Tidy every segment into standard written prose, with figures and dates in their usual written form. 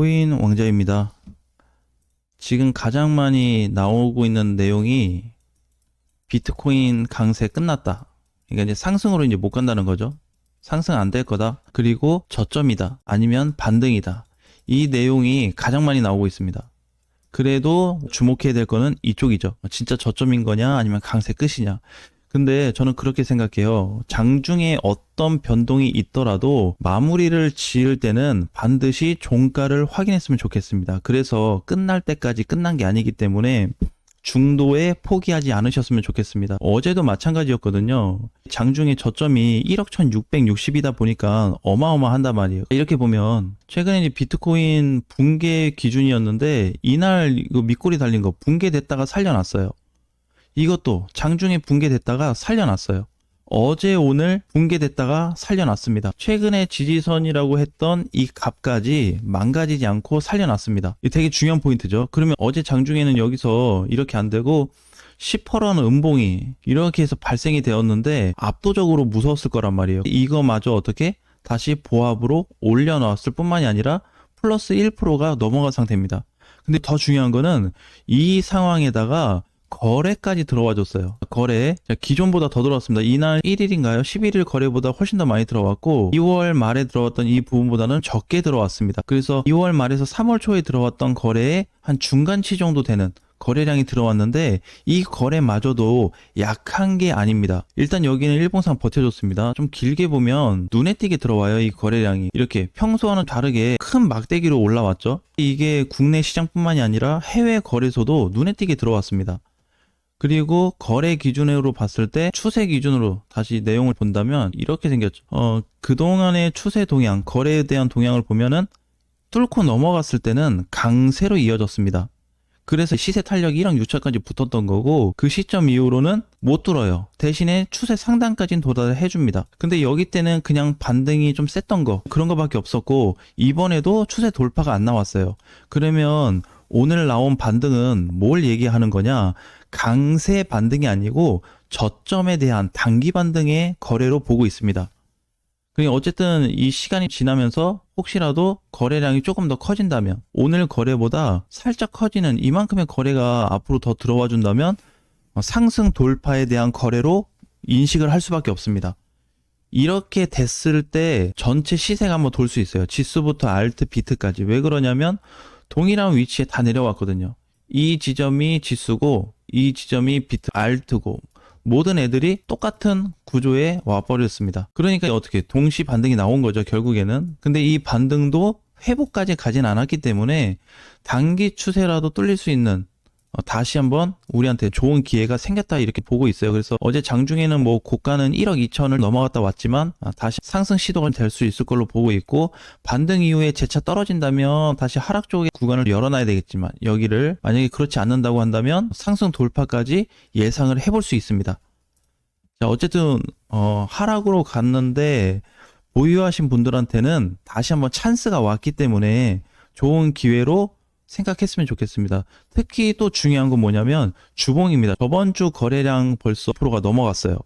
코인 왕자입니다. 지금 가장 많이 나오고 있는 내용이 비트코인 강세 끝났다. 그러니까 이제 상승으로 이제 못 간다는 거죠. 상승 안 될 거다. 그리고 저점이다. 아니면 반등이다. 이 내용이 가장 많이 나오고 있습니다. 그래도 주목해야 될 거는 이쪽이죠. 진짜 저점인 거냐 아니면 강세 끝이냐. 근데 저는 그렇게 생각해요. 장중에 어떤 변동이 있더라도 마무리를 지을 때는 반드시 종가를 확인했으면 좋겠습니다. 그래서 끝날 때까지 끝난 게 아니기 때문에 중도에 포기하지 않으셨으면 좋겠습니다. 어제도 마찬가지였거든요. 장중에 저점이 1억 1660이다 보니까 어마어마한단 말이에요. 이렇게 보면 최근에 이제 비트코인 붕괴 기준이었는데 이날 이거 밑꼬리 달린 거 붕괴됐다가 살려놨어요. 이것도 장중에 붕괴됐다가 살려놨어요. 어제 오늘 붕괴됐다가 살려놨습니다. 최근에 지지선이라고 했던 이 값까지 망가지지 않고 살려놨습니다. 이게 되게 중요한 포인트죠. 그러면 어제 장중에는 여기서 이렇게 안 되고 10%는 음봉이 이렇게 해서 발생이 되었는데 압도적으로 무서웠을 거란 말이에요. 이거마저 어떻게 다시 보합으로 올려놨을 뿐만이 아니라 플러스 1%가 넘어간 상태입니다. 근데 더 중요한 거는 이 상황에다가 거래까지 들어와 줬어요. 거래 기존보다 더 들어왔습니다. 이날 1일인가요? 11일 거래보다 훨씬 더 많이 들어왔고 2월 말에 들어왔던 이 부분보다는 적게 들어왔습니다. 그래서 2월 말에서 3월 초에 들어왔던 거래의 한 중간치 정도 되는 거래량이 들어왔는데 이 거래마저도 약한 게 아닙니다. 일단 여기는 일봉상 버텨줬습니다. 좀 길게 보면 눈에 띄게 들어와요. 이 거래량이 이렇게 평소와는 다르게 큰 막대기로 올라왔죠. 이게 국내 시장뿐만이 아니라 해외 거래소도 눈에 띄게 들어왔습니다. 그리고 거래 기준으로 봤을 때 추세 기준으로 다시 내용을 본다면 이렇게 생겼죠. 그동안의 추세 동향, 거래에 대한 동향을 보면은 뚫고 넘어갔을 때는 강세로 이어졌습니다. 그래서 시세 탄력이 1억 6천까지 붙었던 거고 그 시점 이후로는 못 뚫어요. 대신에 추세 상단까지는 도달을 해줍니다. 근데 여기 때는 그냥 반등이 좀 셌던 거 그런 거밖에 없었고 이번에도 추세 돌파가 안 나왔어요. 그러면 오늘 나온 반등은 뭘 얘기하는 거냐? 강세 반등이 아니고 저점에 대한 단기 반등의 거래로 보고 있습니다. 그러니까 어쨌든 이 시간이 지나면서 혹시라도 거래량이 조금 더 커진다면 오늘 거래보다 살짝 커지는 이만큼의 거래가 앞으로 더 들어와 준다면 상승 돌파에 대한 거래로 인식을 할 수밖에 없습니다. 이렇게 됐을 때 전체 시세가 한번 돌 수 있어요. 지수부터 알트, 비트까지. 왜 그러냐면 동일한 위치에 다 내려왔거든요. 이 지점이 지수고 이 지점이 비트, 알트고 모든 애들이 똑같은 구조에 와버렸습니다. 그러니까 어떻게 동시 반등이 나온 거죠, 결국에는. 근데 이 반등도 회복까지 가진 않았기 때문에 단기 추세라도 뚫릴 수 있는 다시 한번 우리한테 좋은 기회가 생겼다 이렇게 보고 있어요. 그래서 어제 장중에는 뭐 고가는 1억 2천을 넘어갔다 왔지만 다시 상승 시도가 될 수 있을 걸로 보고 있고 반등 이후에 재차 떨어진다면 다시 하락 쪽의 구간을 열어놔야 되겠지만 여기를 만약에 그렇지 않는다고 한다면 상승 돌파까지 예상을 해볼 수 있습니다. 자, 어쨌든 하락으로 갔는데 보유하신 분들한테는 다시 한번 찬스가 왔기 때문에 좋은 기회로 생각했으면 좋겠습니다. 특히 또 중요한 건 뭐냐면 주봉입니다. 저번 주 거래량 벌써 프로가 넘어갔어요.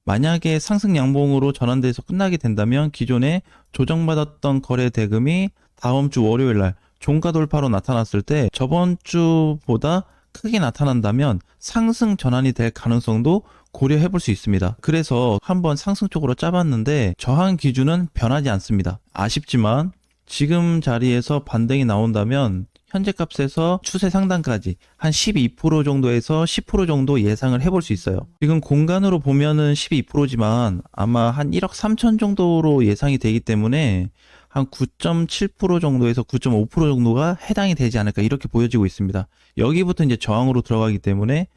만약에 상승 양봉으로 전환돼서 끝나게 된다면 기존에 조정받았던 거래 대금이 다음 주 월요일 날 종가 돌파로 나타났을 때 저번 주보다 크게 나타난다면 상승 전환이 될 가능성도 고려해 볼 수 있습니다. 그래서 한번 상승 쪽으로 짜봤는데 저항 기준은 변하지 않습니다. 아쉽지만 지금 자리에서 반등이 나온다면 현재 값에서 추세 상단까지 한 12% 정도에서 10% 정도 예상을 해볼 수 있어요. 지금 공간으로 보면은 12%지만 아마 한 1억 3천 정도로 예상이 되기 때문에 한 9.7% 정도에서 9.5% 정도가 해당이 되지 않을까 이렇게 보여지고 있습니다. 여기부터 이제 저항으로 들어가기 때문에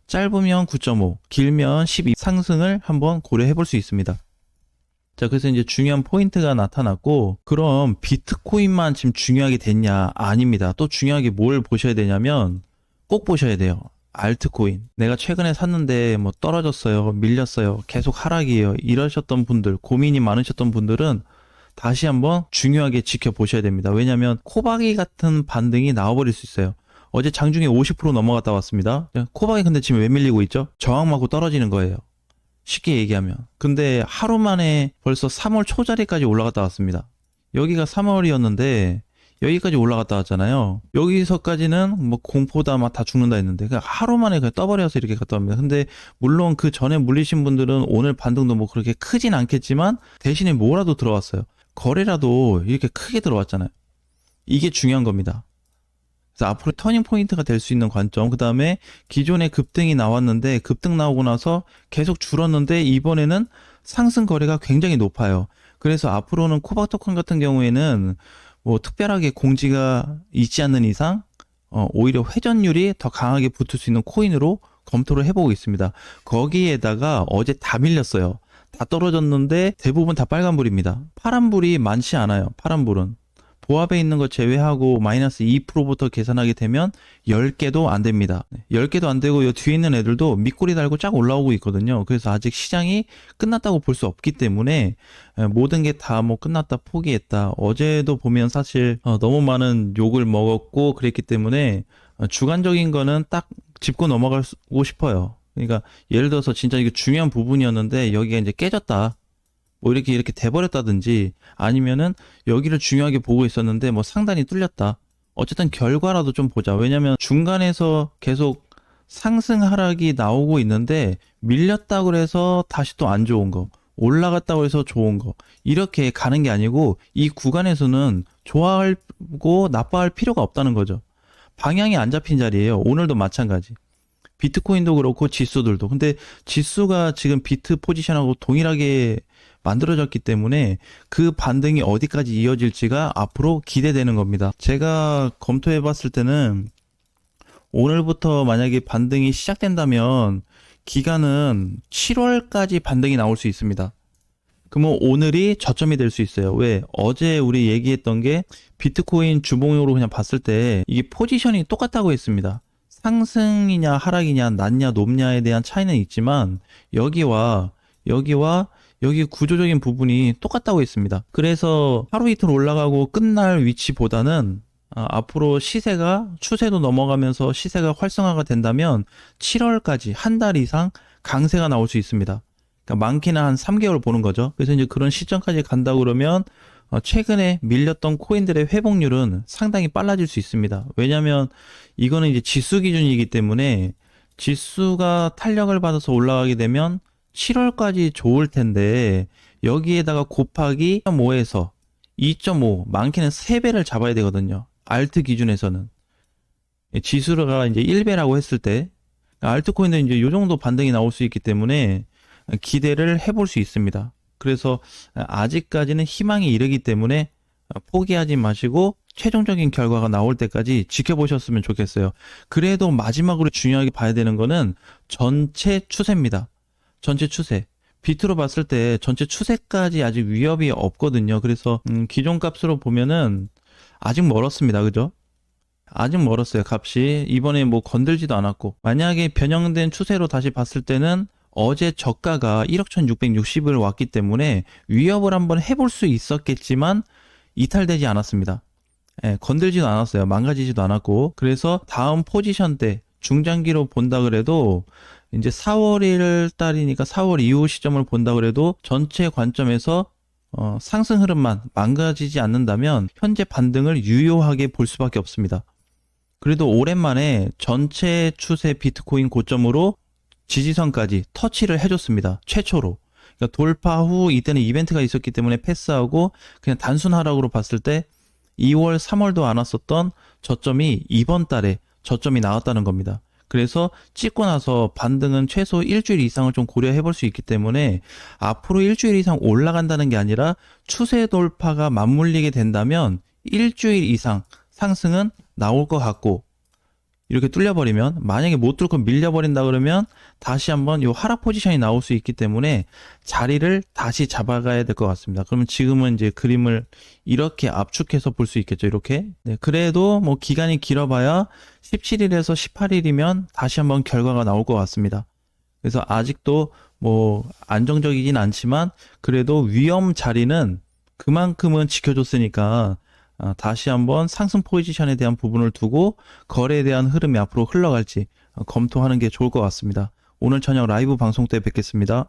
짧으면 9.5, 길면 12 상승을 한번 고려해 볼 수 있습니다. 자, 그래서 이제 중요한 포인트가 나타났고, 그럼 비트코인만 지금 중요하게 됐냐? 아닙니다. 또 중요하게 뭘 보셔야 되냐면, 꼭 보셔야 돼요. 알트코인. 내가 최근에 샀는데 뭐 떨어졌어요. 밀렸어요. 계속 하락이에요. 이러셨던 분들, 고민이 많으셨던 분들은 다시 한번 중요하게 지켜보셔야 됩니다. 왜냐면 코박이 같은 반등이 나와버릴 수 있어요. 어제 장중에 50% 넘어갔다 왔습니다. 코박이 근데 지금 왜 밀리고 있죠? 저항 맞고 떨어지는 거예요. 쉽게 얘기하면. 근데 하루 만에 벌써 3월 초자리까지 올라갔다 왔습니다. 여기가 3월이었는데 여기까지 올라갔다 왔잖아요. 여기서까지는 뭐 공포다 막 다 죽는다 했는데 그냥 하루 만에 그냥 떠버려서 이렇게 갔다 옵니다. 근데 물론 그 전에 물리신 분들은 오늘 반등도 뭐 그렇게 크진 않겠지만 대신에 뭐라도 들어왔어요. 거래라도 이렇게 크게 들어왔잖아요. 이게 중요한 겁니다. 그래서 앞으로 터닝 포인트가 될 수 있는 관점, 그 다음에 기존에 급등이 나왔는데 급등 나오고 나서 계속 줄었는데 이번에는 상승 거래가 굉장히 높아요. 그래서 앞으로는 코박 토큰 같은 경우에는 뭐 특별하게 공지가 있지 않는 이상 오히려 회전율이 더 강하게 붙을 수 있는 코인으로 검토를 해보고 있습니다. 거기에다가 어제 다 밀렸어요. 다 떨어졌는데 대부분 다 빨간불입니다. 파란불이 많지 않아요. 파란불은. 보합에 있는 거 제외하고 마이너스 2%부터 계산하게 되면 10개도 안 됩니다. 10개도 안 되고 이 뒤에 있는 애들도 밑꼬리 달고 쫙 올라오고 있거든요. 그래서 아직 시장이 끝났다고 볼 수 없기 때문에 모든 게 다 뭐 끝났다 포기했다. 어제도 보면 사실 너무 많은 욕을 먹었고 그랬기 때문에 주관적인 거는 딱 짚고 넘어가고 싶어요. 그러니까 예를 들어서 진짜 이게 중요한 부분이었는데 여기가 이제 깨졌다. 뭐 이렇게 돼버렸다든지 아니면은 여기를 중요하게 보고 있었는데 뭐 상단이 뚫렸다. 어쨌든 결과라도 좀 보자. 왜냐면 중간에서 계속 상승 하락이 나오고 있는데 밀렸다고 해서 다시 또 안 좋은 거, 올라갔다고 해서 좋은 거 이렇게 가는 게 아니고 이 구간에서는 좋아하고 나빠할 필요가 없다는 거죠. 방향이 안 잡힌 자리예요. 오늘도 마찬가지. 비트코인도 그렇고 지수들도. 근데 지수가 지금 비트 포지션하고 동일하게 만들어졌기 때문에 그 반등이 어디까지 이어질지가 앞으로 기대되는 겁니다. 제가 검토해 봤을 때는 오늘부터 만약에 반등이 시작된다면 기간은 7월까지 반등이 나올 수 있습니다. 그러면 오늘이 저점이 될 수 있어요. 왜? 어제 우리 얘기했던 게 비트코인 주봉으로 그냥 봤을 때 이게 포지션이 똑같다고 했습니다. 상승이냐 하락이냐 낮냐 높냐에 대한 차이는 있지만 여기와 여기 구조적인 부분이 똑같다고 했습니다. 그래서 하루 이틀 올라가고 끝날 위치보다는 앞으로 시세가 추세도 넘어가면서 시세가 활성화가 된다면 7월까지 한 달 이상 강세가 나올 수 있습니다. 그러니까 많게는 한 3개월 보는 거죠. 그래서 이제 그런 시점까지 간다 그러면 최근에 밀렸던 코인들의 회복률은 상당히 빨라질 수 있습니다. 왜냐하면 이거는 이제 지수 기준이기 때문에 지수가 탄력을 받아서 올라가게 되면 7월까지 좋을 텐데 여기에다가 곱하기 2.5에서 2.5 많게는 3배를 잡아야 되거든요. 알트 기준에서는 지수가 이제 1배라고 했을 때 알트코인은 이제 이 정도 반등이 나올 수 있기 때문에 기대를 해볼 수 있습니다. 그래서 아직까지는 희망이 이르기 때문에 포기하지 마시고 최종적인 결과가 나올 때까지 지켜보셨으면 좋겠어요. 그래도 마지막으로 중요하게 봐야 되는 거는 전체 추세입니다. 전체 추세. 비트로 봤을 때 전체 추세까지 아직 위협이 없거든요. 그래서 기존 값으로 보면은 아직 멀었습니다. 그죠? 아직 멀었어요. 값이. 이번에 뭐 건들지도 않았고. 만약에 변형된 추세로 다시 봤을 때는 어제 저가가 1억 1660을 왔기 때문에 위협을 한번 해볼 수 있었겠지만 이탈되지 않았습니다. 건들지도 않았어요. 망가지지도 않았고. 그래서 다음 포지션 때 중장기로 본다 그래도 이제 4월 1일 달이니까 4월 이후 시점을 본다 그래도 전체 관점에서 상승 흐름만 망가지지 않는다면 현재 반등을 유효하게 볼 수밖에 없습니다. 그래도 오랜만에 전체 추세 비트코인 고점으로 지지선까지 터치를 해줬습니다. 최초로. 그러니까 돌파 후 이때는 이벤트가 있었기 때문에 패스하고 그냥 단순 하락으로 봤을 때 2월, 3월도 안 왔었던 저점이 이번 달에 저점이 나왔다는 겁니다. 그래서 찍고 나서 반등은 최소 일주일 이상을 좀 고려해 볼 수 있기 때문에 앞으로 일주일 이상 올라간다는 게 아니라 추세 돌파가 맞물리게 된다면 일주일 이상 상승은 나올 것 같고 이렇게 뚫려버리면 만약에 못 뚫고 밀려버린다 그러면 다시 한번 요 하락 포지션이 나올 수 있기 때문에 자리를 다시 잡아가야 될 것 같습니다. 그러면 지금은 이제 그림을 이렇게 압축해서 볼 수 있겠죠. 이렇게. 네, 그래도 뭐 기간이 길어봐야 17일에서 18일이면 다시 한번 결과가 나올 것 같습니다. 그래서 아직도 뭐 안정적이진 않지만 그래도 위험 자리는 그만큼은 지켜줬으니까 다시 한번 상승 포지션에 대한 부분을 두고 거래에 대한 흐름이 앞으로 흘러갈지 검토하는 게 좋을 것 같습니다. 오늘 저녁 라이브 방송 때 뵙겠습니다.